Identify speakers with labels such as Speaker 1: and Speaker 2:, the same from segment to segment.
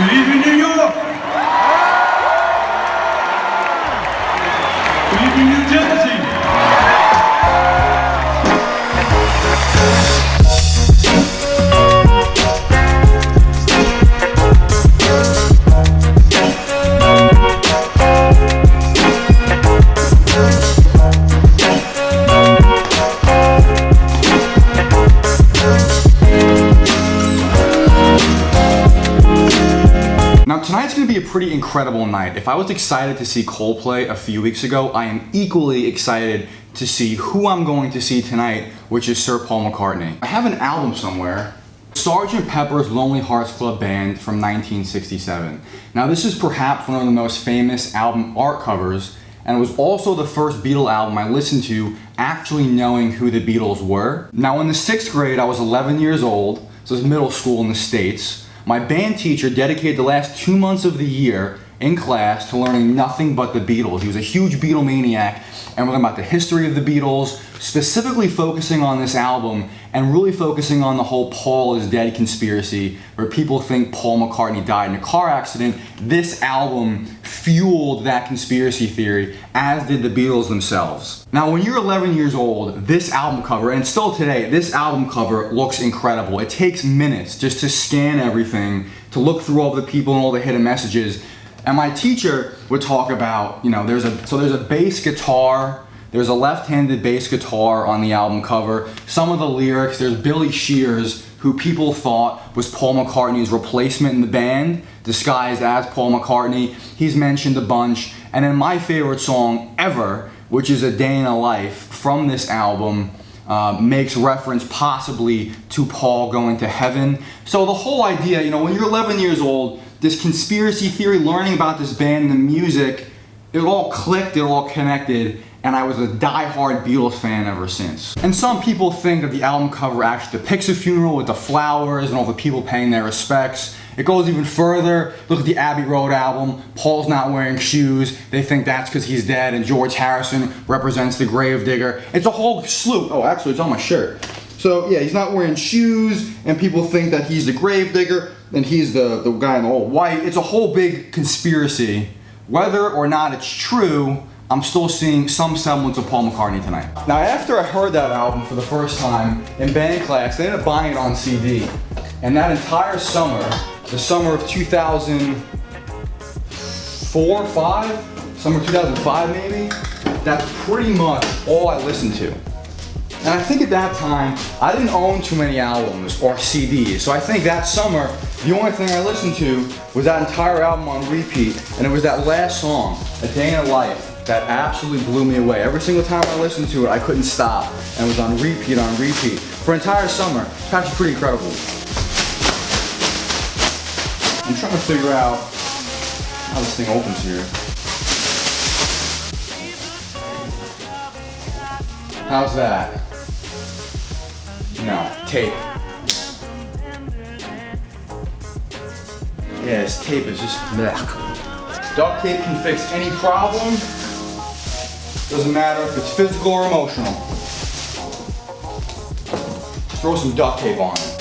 Speaker 1: Good evening, New York. Good evening, New Jersey.
Speaker 2: Now tonight's going to be a pretty incredible night. If I was excited to see Coldplay a few weeks ago, I am equally excited to see who I'm going to see tonight, which is Sir Paul McCartney. I have an album somewhere, Sgt. Pepper's Lonely Hearts Club Band from 1967. Now this is perhaps one of the most famous album art covers, and it was also the first Beatle album I listened to actually knowing who the Beatles were. Now in the 6th grade, I was 11 years old, so it was middle school in the States. My band teacher dedicated the last 2 months of the year in class to learning nothing but the Beatles. He was a huge Beatle maniac, and we're learning about the history of the Beatles, specifically focusing on this album and really focusing on the whole Paul is dead conspiracy, where people think Paul McCartney died in a car accident. This album fueled that conspiracy theory, as did the Beatles themselves. Now, when you're 11 years old, this album cover, and still today, this album cover looks incredible. It takes minutes just to scan everything, to look through all the people and all the hidden messages. And my teacher would talk about, there's a bass guitar, there's a left-handed bass guitar on the album cover. Some of the lyrics, there's Billy Shears, who people thought was Paul McCartney's replacement in the band, disguised as Paul McCartney. He's mentioned a bunch. And then my favorite song ever, which is A Day in a Life from this album, makes reference possibly to Paul going to heaven. So the whole idea, when you're 11 years old, this conspiracy theory, learning about this band and the music, it all clicked, it all connected, and I was a die-hard Beatles fan ever since. And some people think that the album cover actually depicts a funeral with the flowers and all the people paying their respects. It goes even further. Look at the Abbey Road album. Paul's not wearing shoes. They think that's because he's dead, and George Harrison represents the grave digger. It's a whole slew. Oh, actually, it's on my shirt. So yeah, he's not wearing shoes, and people think that he's the grave digger, and he's the guy in the all white. It's a whole big conspiracy. Whether or not it's true, I'm still seeing some semblance of Paul McCartney tonight. Now, after I heard that album for the first time in band class, they ended up buying it on CD. And that entire summer, the summer of 2004, 5? Summer 2005 maybe? That's pretty much all I listened to. And I think at that time, I didn't own too many albums or CDs. So I think that summer, the only thing I listened to was that entire album on repeat. And it was that last song, A Day in a Life, that absolutely blew me away. Every single time I listened to it, I couldn't stop. And it was on repeat, for an entire summer. It's actually pretty incredible. I'm trying to figure out how this thing opens here. How's that? No, tape. Yeah, this tape is just blech. Duct tape can fix any problem. Doesn't matter if it's physical or emotional. Throw some duct tape on it.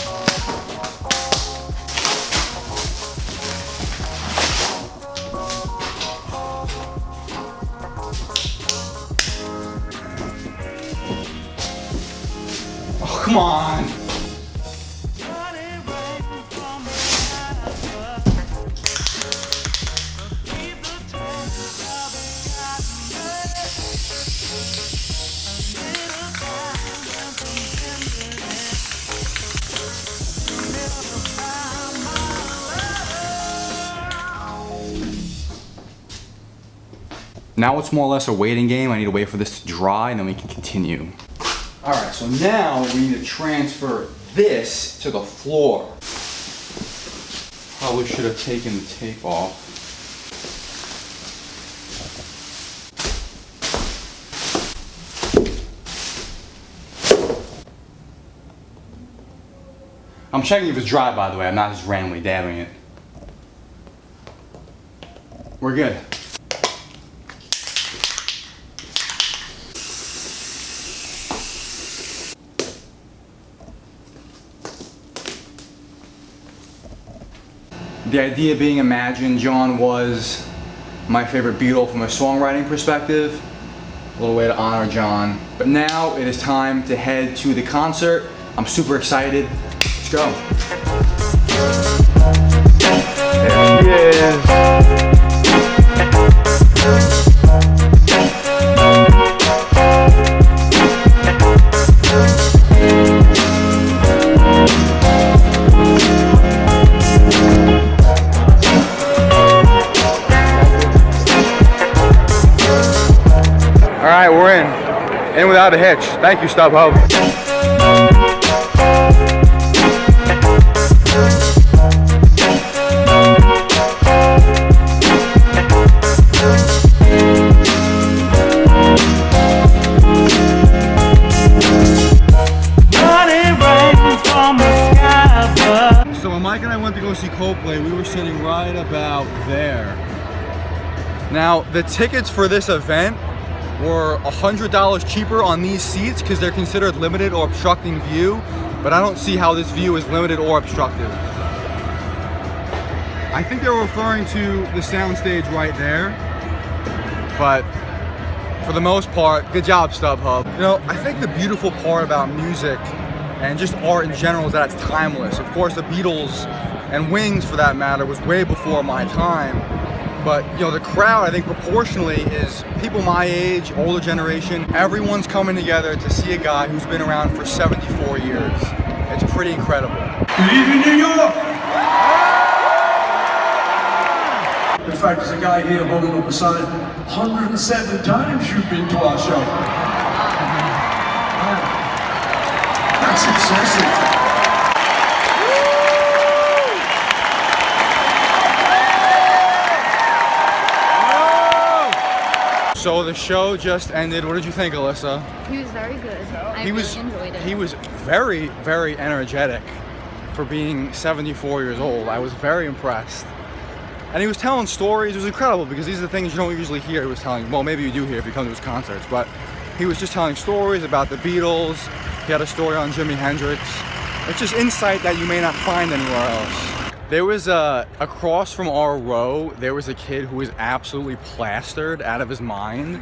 Speaker 2: Oh, come on. Now it's more or less a waiting game. I need to wait for this to dry and then we can continue. All right, so now we need to transfer this to the floor. Probably should have taken the tape off. I'm checking if it's dry, by the way. I'm not just randomly dabbing it. We're good. The idea being imagined, John was my favorite Beatle from a songwriting perspective. A little way to honor John. But now it is time to head to the concert. I'm super excited. Let's go. There he is. All right, we're in without a hitch. Thank you, StubHub. So when Mike and I went to go see Coldplay, we were sitting right about there. Now, the tickets for this event were $100 cheaper on these seats because they're considered limited or obstructing view, but I don't see how this view is limited or obstructive. I think they're referring to the sound stage right there, but for the most part, good job, StubHub. You know, I think the beautiful part about music and just art in general is that it's timeless. Of course, the Beatles and Wings, for that matter, was way before my time. But, you know, the crowd, I think, proportionally is people my age, older generation. Everyone's coming together to see a guy who's been around for 74 years. It's pretty incredible.
Speaker 1: Good evening, New York! In fact, there's a guy here holding up a sign. 107 times you've been to our show. Wow. That's excessive.
Speaker 2: So the show just ended. What did you think, Alissa?
Speaker 3: He was very good. I really enjoyed it.
Speaker 2: He was very, very energetic for being 74 years old. I was very impressed. And he was telling stories. It was incredible because these are the things you don't usually hear. He was telling, well, maybe you do hear if you come to his concerts, but he was just telling stories about the Beatles. He had a story on Jimi Hendrix. It's just insight that you may not find anywhere else. There was across from our row, there was a kid who was absolutely plastered out of his mind.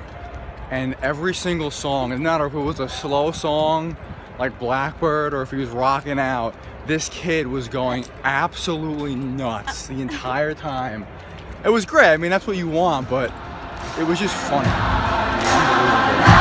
Speaker 2: And every single song, no matter if it was a slow song like Blackbird or if he was rocking out, this kid was going absolutely nuts the entire time. It was great. I mean, that's what you want, but it was just funny. Unbelievable.